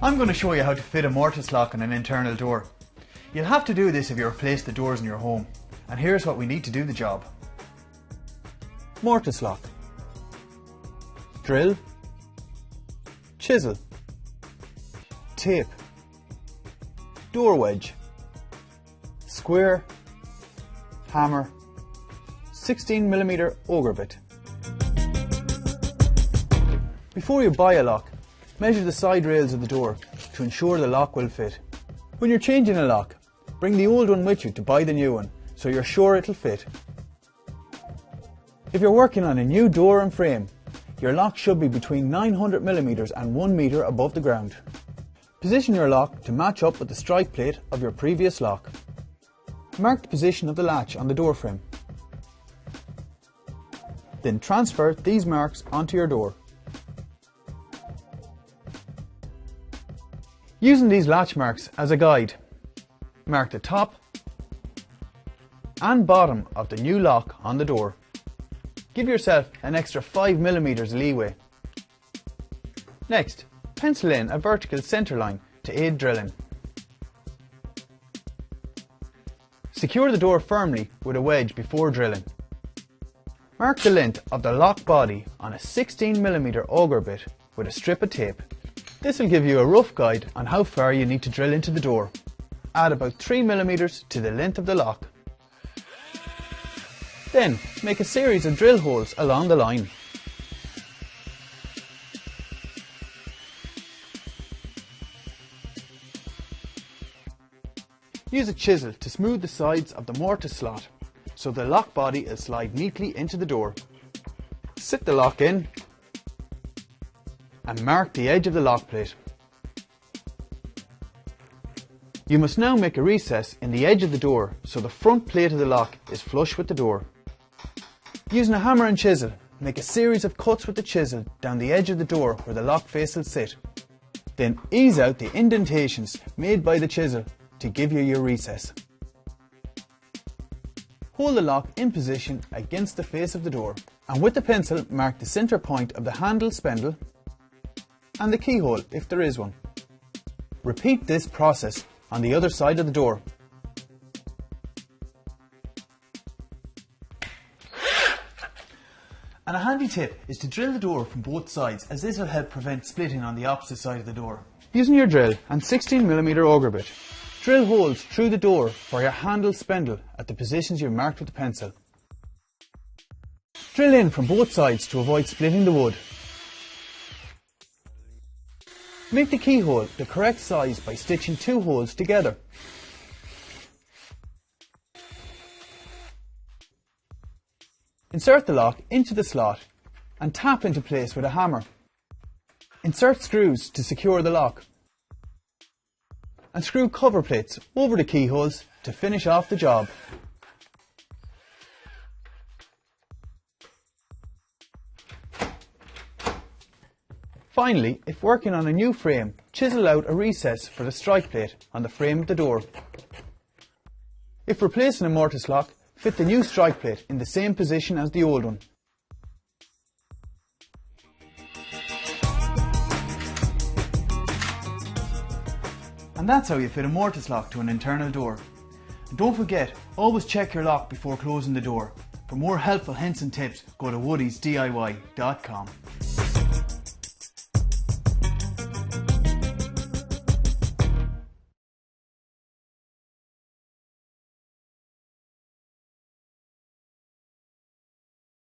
I'm going to show you how to fit a mortise lock on an internal door. You'll have to do this if you replace the doors in your home. And here's what we need to do the job. Mortise lock. Drill. Chisel. Tape. Door wedge. Square. Hammer. 16mm auger bit. Before you buy a lock, measure the side rails of the door to ensure the lock will fit. When you're changing a lock, bring the old one with you to buy the new one so you're sure it'll fit. If you're working on a new door and frame, your lock should be between 900mm and 1 metre above the ground. Position your lock to match up with the strike plate of your previous lock. Mark the position of the latch on the door frame. Then transfer these marks onto your door. Using these latch marks as a guide, mark the top and bottom of the new lock on the door. Give yourself an extra 5mm leeway. Next, pencil in a vertical centre line to aid drilling. Secure the door firmly with a wedge before drilling. Mark the length of the lock body on a 16mm auger bit with a strip of tape. This will give you a rough guide on how far you need to drill into the door. Add about 3mm to the length of the lock. Then make a series of drill holes along the line. Use a chisel to smooth the sides of the mortise slot so the lock body will slide neatly into the door. Sit the lock in and mark the edge of the lock plate. You must now make a recess in the edge of the door so the front plate of the lock is flush with the door. Using a hammer and chisel, make a series of cuts with the chisel down the edge of the door where the lock face will sit. Then ease out the indentations made by the chisel to give you your recess. Hold the lock in position against the face of the door and with the pencil mark the centre point of the handle spindle and the keyhole if there is one. Repeat this process on the other side of the door. And a handy tip is to drill the door from both sides, as this will help prevent splitting on the opposite side of the door. Using your drill and 16mm auger bit, drill holes through the door for your handle spindle at the positions you've marked with the pencil. Drill in from both sides to avoid splitting the wood. Make the keyhole the correct size by stitching 2 holes together. Insert the lock into the slot and tap into place with a hammer. Insert screws to secure the lock. And screw cover plates over the keyholes to finish off the job. Finally, if working on a new frame, chisel out a recess for the strike plate on the frame of the door. If replacing a mortise lock, fit the new strike plate in the same position as the old one. And that's how you fit a mortise lock to an internal door. And don't forget, always check your lock before closing the door. For more helpful hints and tips, go to woodiesdiy.com.